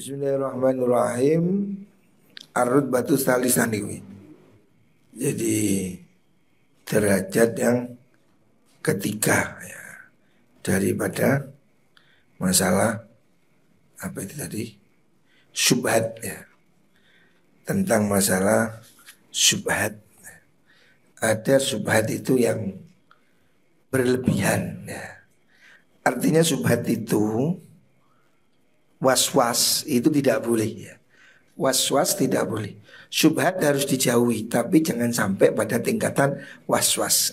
Bismillahirrahmanirrahim. Ar-rutbatu tsalisah niku. Jadi derajat yang ketiga ya, daripada masalah apa itu tadi? Syubhat ya. Tentang masalah syubhat. Ada syubhat itu yang berlebihan ya. Artinya syubhat itu was-was itu tidak boleh ya. Was-was tidak boleh. Syubhat harus dijauhi, tapi jangan sampai pada tingkatan was-was.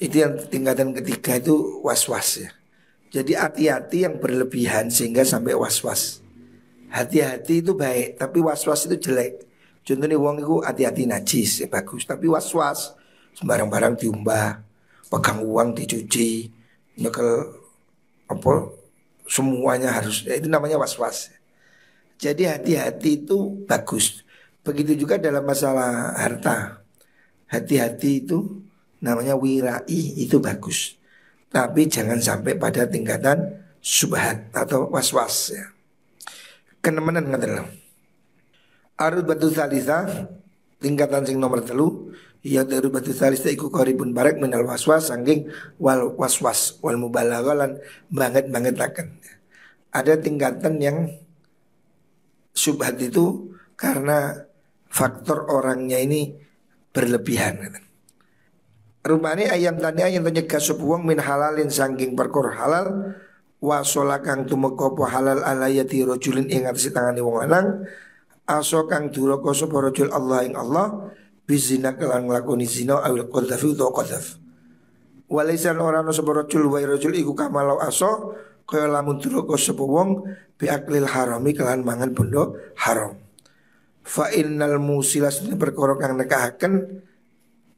Itu yang tingkatan ketiga itu was-was ya. Jadi hati-hati yang berlebihan sehingga sampai was-was. Hati-hati itu baik, tapi was-was itu jelek. Contohnya uang itu hati-hati najis ya bagus, tapi was-was sembarang barang diumbah, pegang uang dicuci, nyekel apa semuanya harus, itu namanya was-was. Jadi hati-hati itu bagus. Begitu juga dalam masalah harta. Hati-hati itu namanya wirai, itu bagus. Tapi jangan sampai pada tingkatan subhat atau was-was ya. Kenemenan ngeten lho. Arut batu salisa tingkatan sing nomor 3 ya dari batu salisa iku qaribun barek minal waswas saking wal waswas wal mubalaghalan banget-bangetaken. Ada tingkatan yang syubhat itu karena faktor orangnya ini berlebihan. Rumane ayam tani ayam nyegah sapa wong min halalin saking perkara halal wasola kang tumeka apa halal alayati rajulin ing atase tangane wong lanang aso kang duraka sapa rajul Allah ing Allah bizina kelan nglakoni zina awil qadhafi utawa qadhaf. Walaisan ora ana sapa rajul wa rajul iku kamalau aso kaya lamun duraka sapa wong bi aklil harami kelan mangan bondo haram. Fa innal musilas perkara kang nekahaken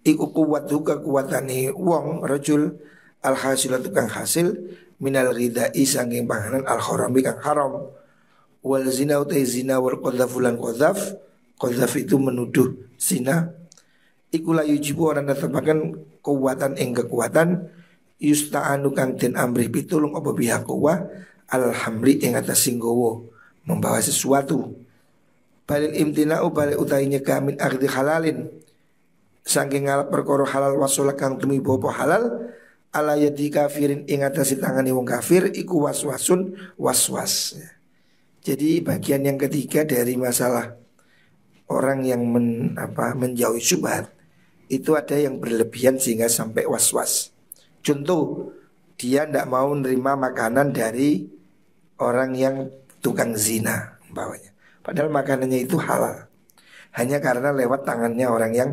iku kuwat kekuatane wong rajul al hasilatu kang hasil minal ridai saking panganan al harami kang haram. Wal zina utai zina wal qadhafu lan qadhaf itu menuduh zina iku la yujibu orang natapakan kekuatan ing kekuatan yusta'anu kang den amrih pitulung apa pihak kuwa alhamri ing atas singgowo membawa sesuatu balil imtina'u balil utai nyegah min akhdi halalin saking ngalap perkara halal wasola kang tumi bopo halal ala yadi kafirin ing atas tangane wong kafir iku waswasun waswas. Jadi bagian yang ketiga dari masalah orang yang menjauhi syubhat itu ada yang berlebihan sehingga sampai was-was. Contoh, dia tidak mau menerima makanan dari orang yang tukang zina umpamanya. Padahal makanannya itu halal. Hanya karena lewat tangannya orang yang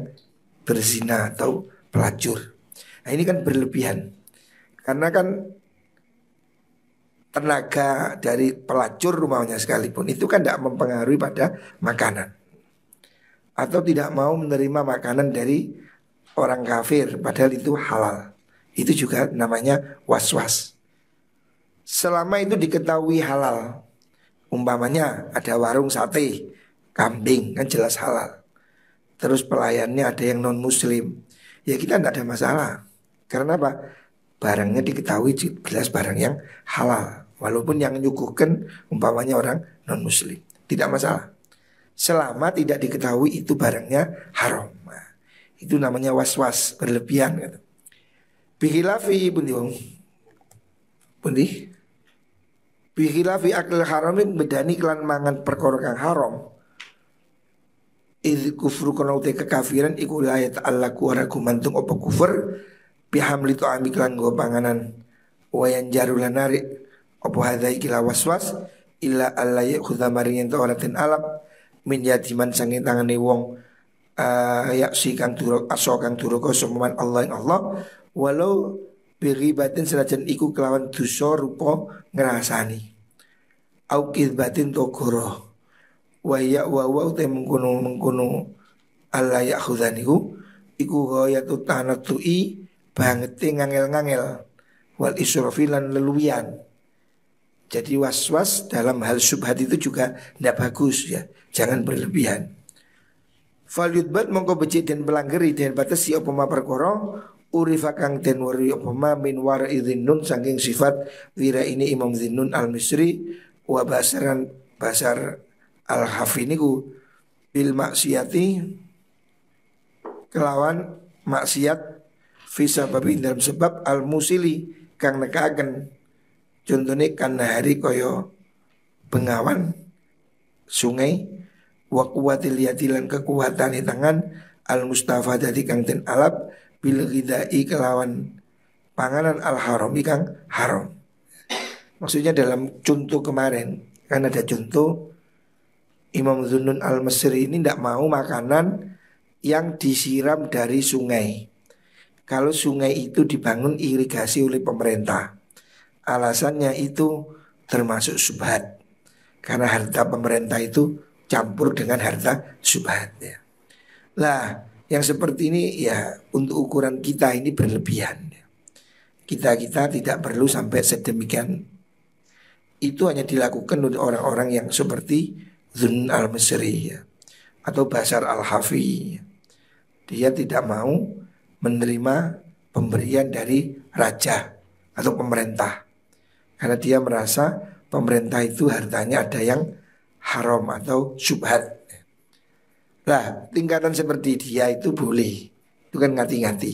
berzina atau pelacur. Nah ini kan berlebihan. Karena kan tenaga dari pelacur rumahnya sekalipun itu kan tidak mempengaruhi pada makanan. Atau tidak mau menerima makanan dari orang kafir padahal itu halal. Itu juga namanya was-was. Selama itu diketahui halal. Umpamanya ada warung sate kambing kan jelas halal. Terus pelayannya ada yang non muslim. Ya kita tidak ada masalah. Karena apa? Barangnya diketahui jelas barang yang halal. Walaupun yang nyuguhkan umpamanya orang non muslim. Tidak masalah. Selama tidak diketahui itu barangnya haram. Nah, itu namanya was-was berlebihan gitu. Bihilafi pundi bihilafi akil haramin bedani kelan mangan perkara kang haram. Idh kufru kana uti kekafiran iku la ta'allaku ora gumantung apa kufur bihamli ta'ami kelan go panganan wayan jarulan narik apa hadai kila waswas illa alla yakhudha maring ento ora ten alam min yatiman sanging tangane wong yaksi kang turuk aso kang turuk soman Allah ing Allah walau biribatin senajan iku kelawan dosa rupa ngrasani au kidbatin togoro wa ya wa te mengkono Allah yakhudaniku iku ghayatu tanatui bangete ngangel-ngangel wal israfilan leluwian. Jadi was-was dalam hal syubhat itu juga tidak bagus ya. Jangan berlebihan. Fal yudbat mongko becik dan pelanggeri dan batasi apa ma perkara urifa kang den wari apa ma min wara idzinnun saking sifat wira ini Imam Zinnun al-Misri wa basaran Basar al-Hafi niku bil maksiati kelawan maksiat fisa babi dalam sebab al-musili kang nekaken contohnya karena hari koyo bengawan sungai wa kuwatil yadi lan kekuatan tangan al mustafa dadi kang den alap bil ghidai kelawan panganan al haram kang haram. Maksudnya dalam contoh kemarin kan ada contoh Imam Zunnun al-Masri ini tidak mau makanan yang disiram dari sungai. Kalau sungai itu dibangun irigasi oleh pemerintah, alasannya itu termasuk subhat. Karena harta pemerintah itu campur dengan harta subhat ya. Lah yang seperti ini ya untuk ukuran kita ini berlebihan ya. Kita tidak perlu sampai sedemikian. Itu hanya dilakukan oleh orang-orang yang seperti Zunnun al-Masri ya, atau Basar al-Hafi. Dia tidak mau menerima pemberian dari raja atau pemerintah, karena dia merasa pemerintah itu hartanya ada yang haram atau syubhat. Nah tingkatan seperti dia itu boleh, itu kan ngati-ngati,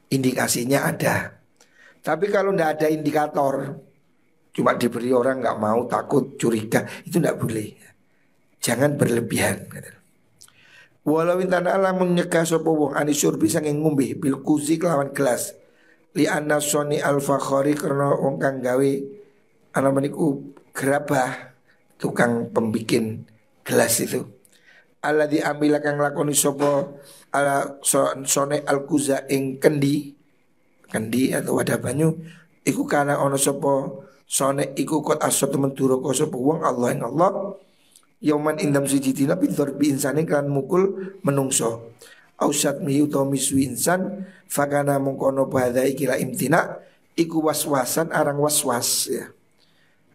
indikasinya ada. Tapi kalau tidak ada indikator, cuma diberi orang nggak mau, takut, curiga, itu tidak boleh. Jangan berlebihan. Walau intana Allah menyegah sapa wong anisur bisa ngombe bil kuzi kelawan gelas li anna soni al fakhari karena wong kang gawe ana meniku gerabah tukang pembikin gelas itu ala diambil kang lakoni sapa ala sone al kuza ing kendi atau wadah banyu iku kana ono sapa sone iku kot asot menduraka sapa wong Allah ing Allah Yauman indam siji dina pintor bi insane kan mukul menungso. Ausat mi utawa misu insan fakana mungkono badha ikila imtina iku waswasan arang waswas ya.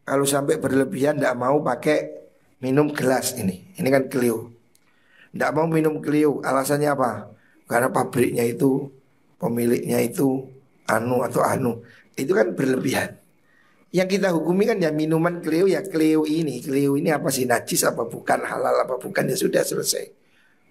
Kalau sampai berlebihan ndak mau pakai minum gelas ini. Ini kan Clio. Ndak mau minum Clio, alasannya apa? Karena pabriknya itu, pemiliknya itu anu. Itu kan berlebihan. Yang kita hukumi kan ya minuman Clio ya Clio ini apa sih, najis apa bukan, halal apa bukan, ya sudah selesai.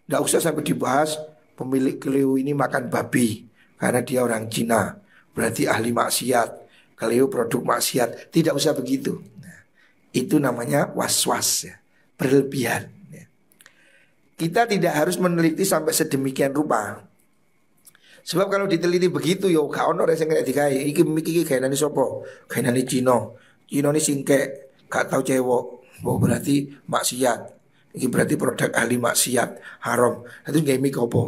Nggak usah sampai dibahas pemilik Clio ini makan babi karena dia orang Cina, berarti ahli maksiat, Clio produk maksiat. Tidak usah begitu. Nah, itu namanya was-was ya, berlebihan ya. Kita tidak harus meneliti sampai sedemikian rupa. Sebab kalau diteliti begitu yo gak ono sing kena digawe. Iki gaenane sapa? Gaenane Cina. Cina ini singkek, gak tau cewek. Oh berarti maksiat. Iki berarti produk ahli maksiat, haram. Itu gawe mik apa?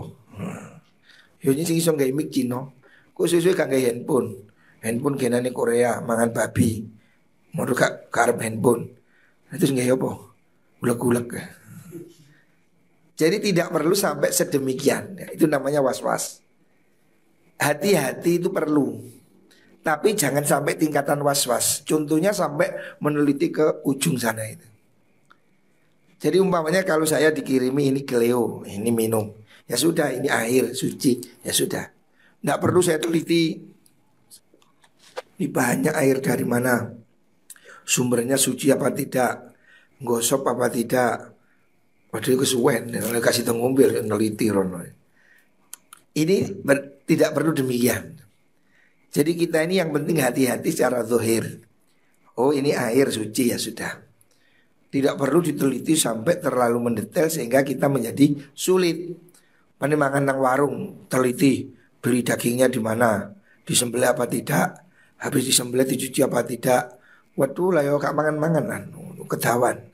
Yo sing iso gawe mik Cina. Kok suwe-suwe gak gawe handphone. Handphone gaenane Korea, mangan babi. Mono gak karep handphone. Itu gawe apa? Ulek-ulek. Jadi tidak perlu sampai sedemikian. Itu namanya was-was. Hati-hati itu perlu, tapi jangan sampai tingkatan was-was. Contohnya sampai meneliti ke ujung sana itu. Jadi umpamanya kalau saya dikirimi ini Clio, ini minum, ya sudah, ini air suci, ya sudah. Nggak perlu saya teliti ini bahannya air dari mana, sumbernya suci apa tidak, gosok apa tidak. Padahal kesuwen, kalau kasih ngombe neliti rono. Ini tidak perlu demikian. Jadi kita ini yang penting hati-hati secara zahir. Oh ini air suci, ya sudah. Tidak perlu diteliti sampai terlalu mendetail sehingga kita menjadi sulit. Mana makan nang warung, teliti beli dagingnya di mana, disembelih apa tidak, habis disembelih dicuci apa tidak. Waduh lah yo gak mangan-manganan, ketahuan.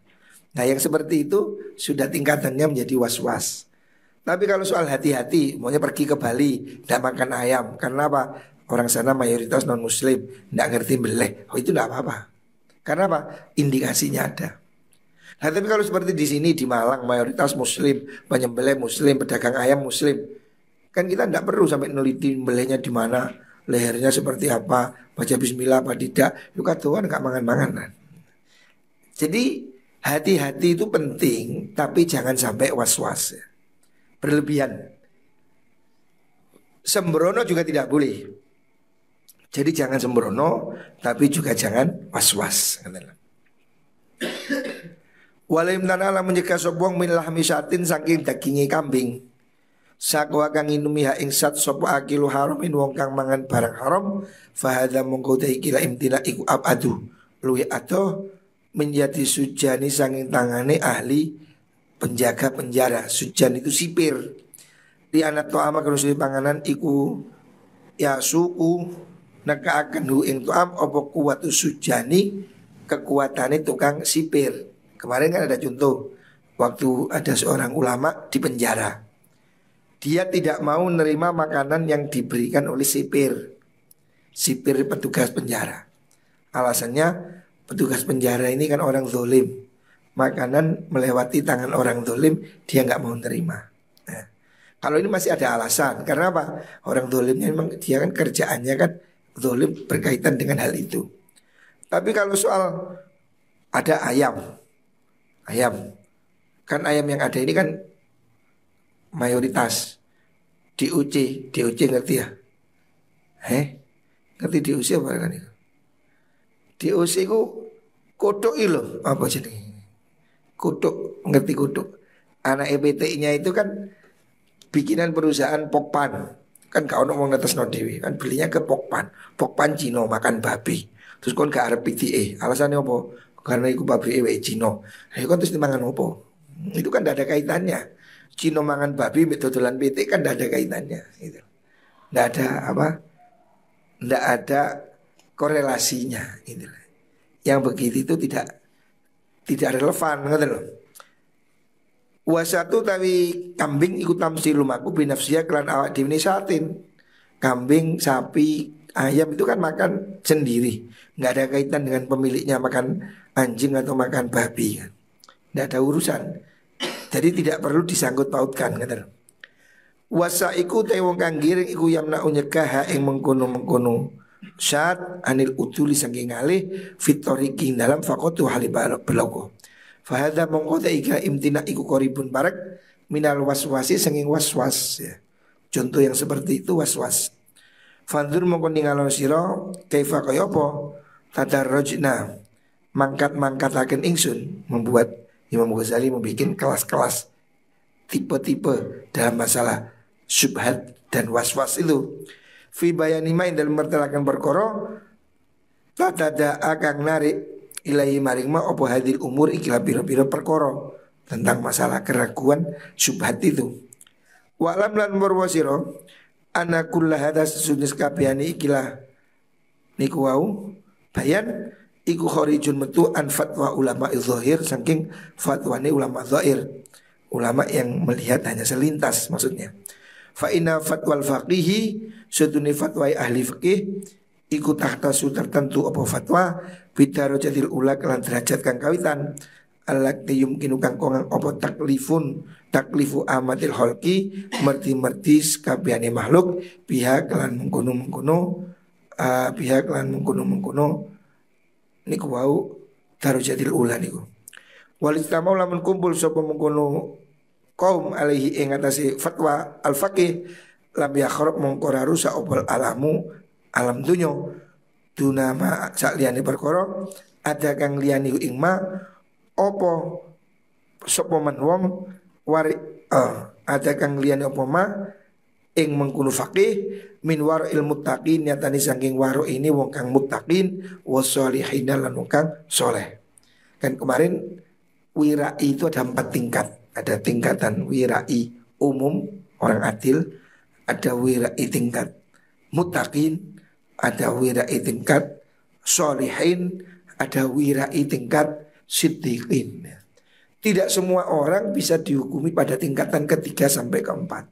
Nah yang seperti itu sudah tingkatannya menjadi was-was. Tapi kalau soal hati-hati, maunya pergi ke Bali, tidak makan ayam. Karena apa? Orang sana mayoritas non-muslim, tidak ngerti beleh. Oh itu tidak apa-apa. Karena apa? Indikasinya ada. Nah tapi kalau seperti di sini, di Malang, mayoritas muslim, penyembelih muslim, pedagang ayam muslim. Kan kita tidak perlu sampai neliti belehnya di mana, lehernya seperti apa, baca bismillah apa tidak. Yuk katuan gak mangan-manganan. Jadi hati-hati itu penting, tapi jangan sampai was-was ya. Berlebihan. Sembrono juga tidak boleh. Jadi jangan sembrono, tapi juga jangan was-was. Walim tanala menyegah sopong min lahmi satin saking dagingi kambing. Sakwa kang inumi ha ing sat sapa akilu haramin wong kang mangan barang haram fahadha mongko ta iki la imtina iku abadu luwi ato menjadi sujani saking tangane ahli penjaga penjara. Sujan itu sipir. Di anak to'ama kalau sudah panganan iku ya suku naka akan hu ing to'am opo kuwatu sujani kekuatannya tukang sipir. Kemarin kan ada contoh waktu ada seorang ulama di penjara. Dia tidak mau menerima makanan yang diberikan oleh sipir. Sipir petugas penjara. Alasannya petugas penjara ini kan orang zalim. Makanan melewati tangan orang zalim dia nggak mau menerima. Nah, kalau ini masih ada alasan. Karena apa? Orang zalimnya memang dia kan kerjaannya kan zalim berkaitan dengan hal itu. Tapi kalau soal ada ayam kan ayam yang ada ini kan mayoritas DOC ngerti ya? Ngerti DOC apa kan itu? DOC itu kodok itu apa jadi? Kodok, ngerti kodok? Anak EPT-nya itu kan bikinan perusahaan Pokpan. Kan kau ngomong atas no dewi kan belinya ke Pokpan. Pokpan Cino makan babi. Terus kon gak arep PTA. Alasannya apa? Karena itu pabrik Cino. Ayo kan terus dimangan apa? Itu kan tidak ada kaitannya. Cino mangan babi dodolan PT kan tidak ada kaitannya gitu. Tidak ada apa? Tidak ada korelasinya gitu. Yang begitu itu tidak relevan ngerti lho. Wasatu tawi kambing ikut tamsil lumaku binafsia kelan awak dhewe satin. Kambing, sapi, ayam itu kan makan sendiri. Enggak ada kaitan dengan pemiliknya makan anjing atau makan babi kan. Enggak ada urusan. Jadi tidak perlu disangkut pautkan kata. Wasa iku te wong kang giring iku yamna unyegah ing mengkono-mengkono syat anil utuli saking ngalih fitoriki dalam fakotu halibalok beloko. Fahadha mongko ta ika imtina iku koribun barak minal waswasi sanging waswas ya. Contoh yang seperti itu waswas. Fandur mongko ningalon sira kaifa kaya apa tadarrujna mangkat-mangkataken ingsun membuat Imam Ghazali membuat kelas-kelas tipe-tipe dalam masalah syubhat dan waswas itu. Fi bayanima dalam mertelakan perkara tatada akan narik ilahi maring ma opo hadil umur ikilah pira-pira perkara tentang masalah keraguan syubhat itu. Wa lam lan warwasira ana kullu hada sesudus kabehane ikilah niku wau bayan iku kharijun metu an fatwa ulama zahir saking fatwane ulama zahir. Ulama yang melihat hanya selintas maksudnya. Fa inna fatwal faqihi sudune fatwa ahli fikih iku tahtasu tertentu apa fatwa bidarajatil ula kelan derajat kang kawitan allati yumkinu kang kongang apa taklifu amatil khalqi merti-merti kabehane makhluk pihak kelan mengkono-mengkono niku wau darajatil ula niku. Walistamau lamun kumpul sapa mengkono kaum alaihi ing atase fatwa al-faqih lam yakhrab mongko rusak opal alamu alam dunya dunama sak liyane perkara ada kang liyane ing ma apa sapa man wong ada kang liyane apa ma ing mengkono faqih min waril muttaqin nyatane saking waro ini wong kang muttaqin wasolihin lan wong kang soleh. Kan kemarin wirai itu ada 4 tingkat. Ada tingkatan wirai umum orang adil, ada wirai tingkat muttaqin, ada wirai tingkat sholihin, ada wirai tingkat siddiqin. Tidak semua orang bisa dihukumi pada tingkatan ketiga sampai keempat.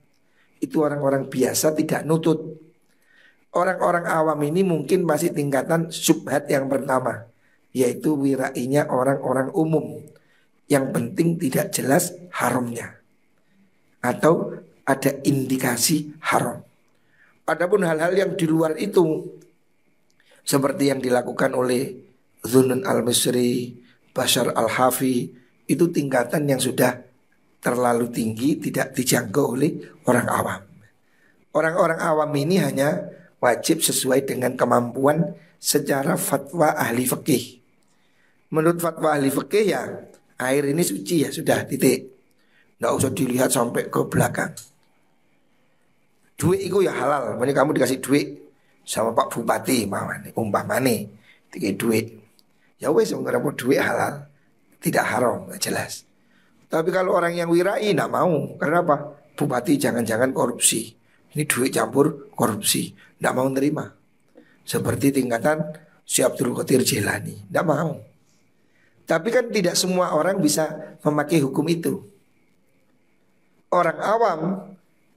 Itu orang-orang biasa tidak nutut. Orang-orang awam ini mungkin masih tingkatan syubhat yang pertama, yaitu wirainya orang-orang umum. Yang penting tidak jelas haramnya atau ada indikasi haram. Adapun hal-hal yang di luar itu seperti yang dilakukan oleh Zunnun al-Misri, Bashar al-Hafi, itu tingkatan yang sudah terlalu tinggi, tidak dijangkau oleh orang awam. Orang-orang awam ini hanya wajib sesuai dengan kemampuan secara fatwa ahli fikih. Menurut fatwa ahli fikih ya Air ini suci ya sudah, titik. Nggak usah dilihat sampai ke belakang. Duit itu ya halal. Makanya kamu dikasih duit sama Pak Bupati umpamane tiga duit. Ya wes ngerapot duit halal, tidak haram, jelas. Tapi kalau orang yang wirai tidak mau. Karena apa? Bupati jangan-jangan korupsi. Ini duit campur korupsi, tidak mau nerima. Seperti tingkatan Syekh Abdul Qadir Jilani, tidak mau. Tapi kan tidak semua orang bisa memakai hukum itu. Orang awam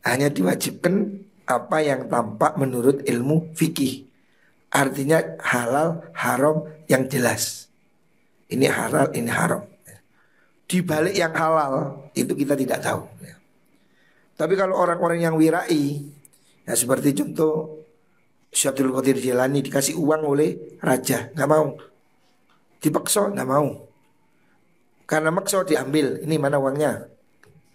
hanya diwajibkan apa yang tampak menurut ilmu fikih. Artinya halal, haram yang jelas. Ini halal, ini haram. Di balik yang halal itu kita tidak tahu. Tapi kalau orang-orang yang wirai, ya seperti contoh Syekh Abdul Qadir Jilani dikasih uang oleh raja, nggak mau. Dipaksa nggak mau. Karena maksa diambil. Ini mana uangnya?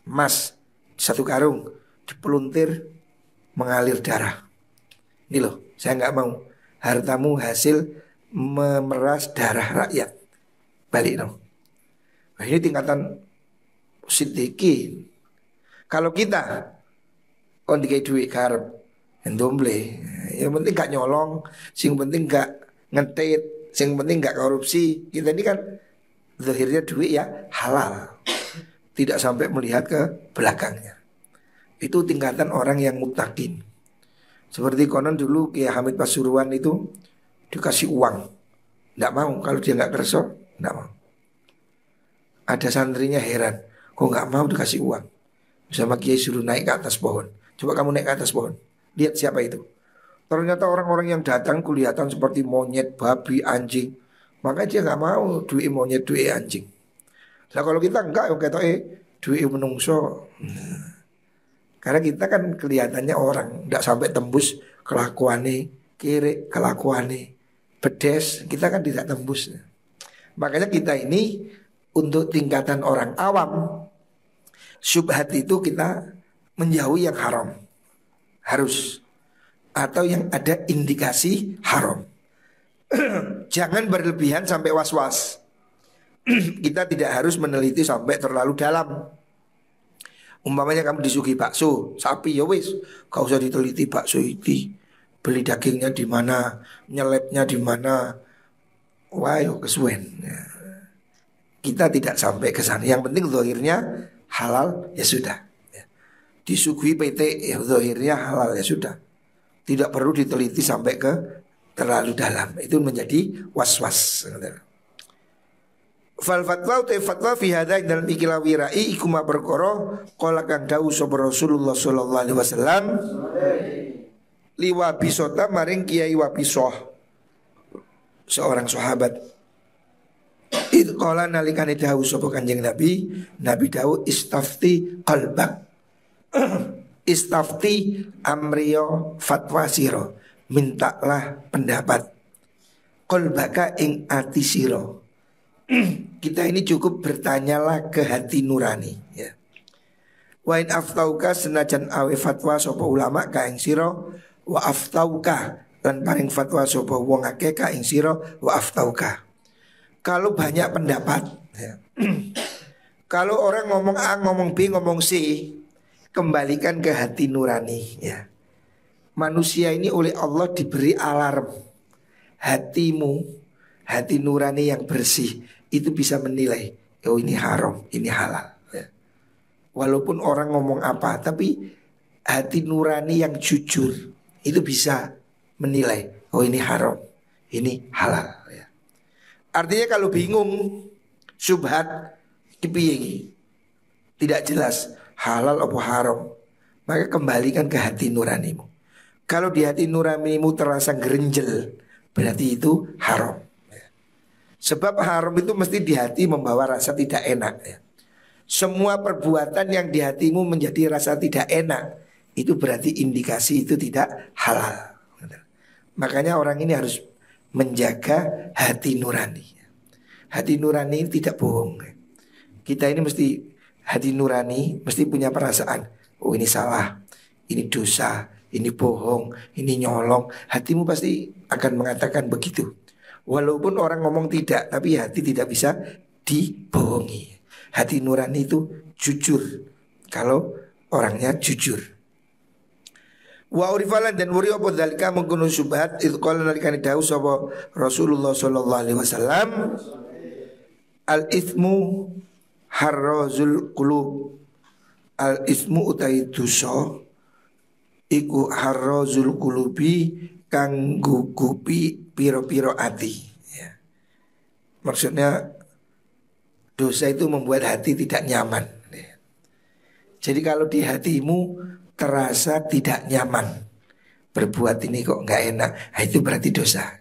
Emas 1 karung, dipeluntir mengalir darah. Ini loh, saya nggak mau. Hartamu hasil memeras darah rakyat. Balik dong. Nah, ini tingkatan siddiqin. Kalau kita on dikai duit karep endomble, yang penting gak nyolong, sing penting gak ngetit, sing penting gak korupsi. Kita ini kan zahirnya duit ya halal, tidak sampai melihat ke belakangnya. Itu tingkatan orang yang muttaqin. Seperti konon dulu Kiai Hamid Pasuruan itu dikasih uang, nggak mau. Kalau dia nggak kerso, nggak mau. Ada santrinya heran, kok nggak mau dikasih uang? Sama Kiai suruh naik ke atas pohon. Coba kamu naik ke atas pohon, lihat siapa itu. Ternyata orang-orang yang datang kelihatan seperti monyet, babi, anjing. Maka dia nggak mau duit monyet, duit anjing. Nah kalau kita enggak, kita duit menungso. Karena kita kan kelihatannya orang, nggak sampai tembus kelakuannya, kiri kelakuannya, pedes. Kita kan tidak tembus. Makanya kita ini untuk tingkatan orang awam, syubhat itu kita menjauhi yang haram, harus, atau yang ada indikasi haram. Jangan berlebihan sampai was-was. Kita tidak harus meneliti sampai terlalu dalam. Umpamanya kamu disuguhi bakso sapi, ya wis, gak usah diteliti bakso itu beli dagingnya di mana, nyelepnya di mana. Wah, yo kesuwen. Kita tidak sampai ke sana. Yang penting zahirnya halal ya sudah. Disuguhi PT ya zahirnya halal ya sudah. Tidak perlu diteliti sampai ke terlalu dalam. Itu menjadi was-was. Fal fatwa te fatwa fi hadza dalam ikilah wirai iku ma perkara qala kang dawuh sapa Rasulullah sallallahu alaihi wasallam liwa bisota maring Kiai Wabisoh, seorang sahabat. Itu qala nalikane dawuh sapa Kanjeng Nabi, Nabi dawuh istafti qalbak. Istafti amriyo fatwa siro, mintalah pendapat qalbaka ing ati siro. Kita ini cukup bertanyalah ke hati nurani ya. Wa in aftauka senajan awe fatwa sapa ulama ka ing sira wa aftauka lan paring fatwa sapa wong akeh ka ing sira wa aftauka. Kalau banyak pendapat ya. Kalau orang ngomong A, ngomong B, ngomong C, kembalikan ke hati nurani ya. Manusia ini oleh Allah diberi alarm. Hatimu, hati nurani yang bersih itu bisa menilai, oh ini haram, ini halal ya. Walaupun orang ngomong apa, tapi hati nurani yang jujur itu bisa menilai, oh ini haram, ini halal ya. Artinya kalau bingung, syubhat, dipiye, tidak jelas halal apa haram, maka kembalikan ke hati nuranimu. Kalau di hati nuranimu terasa gerenjel, berarti itu haram. Sebab haram itu mesti di hati membawa rasa tidak enak ya. Semua perbuatan yang di hatimu menjadi rasa tidak enak, itu berarti indikasi itu tidak halal. Makanya orang ini harus menjaga hati nurani. Hati nurani tidak bohong. Kita ini mesti, hati nurani mesti punya perasaan, oh ini salah, ini dosa, ini bohong, ini nyolong. Hatimu pasti akan mengatakan begitu. Walaupun orang ngomong tidak, tapi hati tidak bisa dibohongi. Hati nurani itu jujur, kalau orangnya jujur. Wa urifalan dan wuri apa dalika mengkono subhat itu qala nalikane dawuh sapa Rasulullah sallallahu alaihi wasallam, al ismu harrazul qulub. Al ismu utai dosa iku harrazul qulubi kang gugupi piro-piro ati ya. Maksudnya dosa itu membuat hati tidak nyaman ya. Jadi kalau di hatimu terasa tidak nyaman, berbuat ini kok nggak enak, nah itu berarti dosa.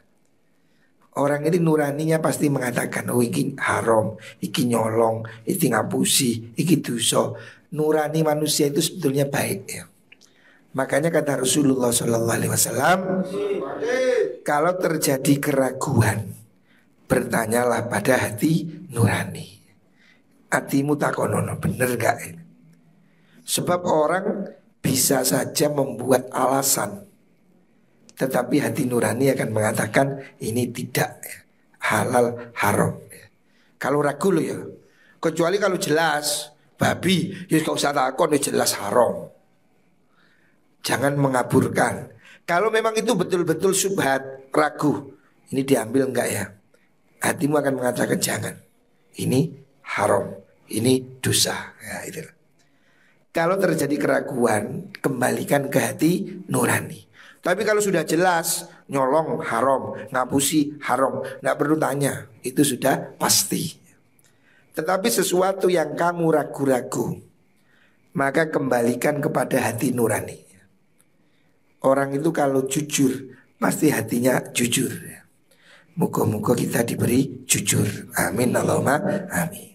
Orang ini nuraninya pasti mengatakan, oh iki haram, iki nyolong, iki ngapusi, iki dosa. Nurani manusia itu sebetulnya baik ya. Makanya kata Rasulullah SAW, kalau terjadi keraguan, bertanyalah pada hati nurani. Hatimu takonono, bener gak ini? Sebab orang bisa saja membuat alasan, tetapi hati nurani akan mengatakan ini tidak ya, halal haram ya. Kalau ragu loh ya. Kecuali kalau jelas babi, ya gak usah takon, ya jelas haram. Jangan mengaburkan. Kalau memang itu betul-betul syubhat, ragu, ini diambil enggak ya, hatimu akan mengatakan jangan, ini haram, ini dosa ya, itu. Kalau terjadi keraguan, kembalikan ke hati nurani. Tapi kalau sudah jelas nyolong haram, ngapusi haram, nggak perlu tanya, itu sudah pasti. Tetapi sesuatu yang kamu ragu-ragu, maka kembalikan kepada hati nurani. Orang itu kalau jujur, pasti hatinya jujur. Moga-moga kita diberi jujur. Amin Allahumma amin.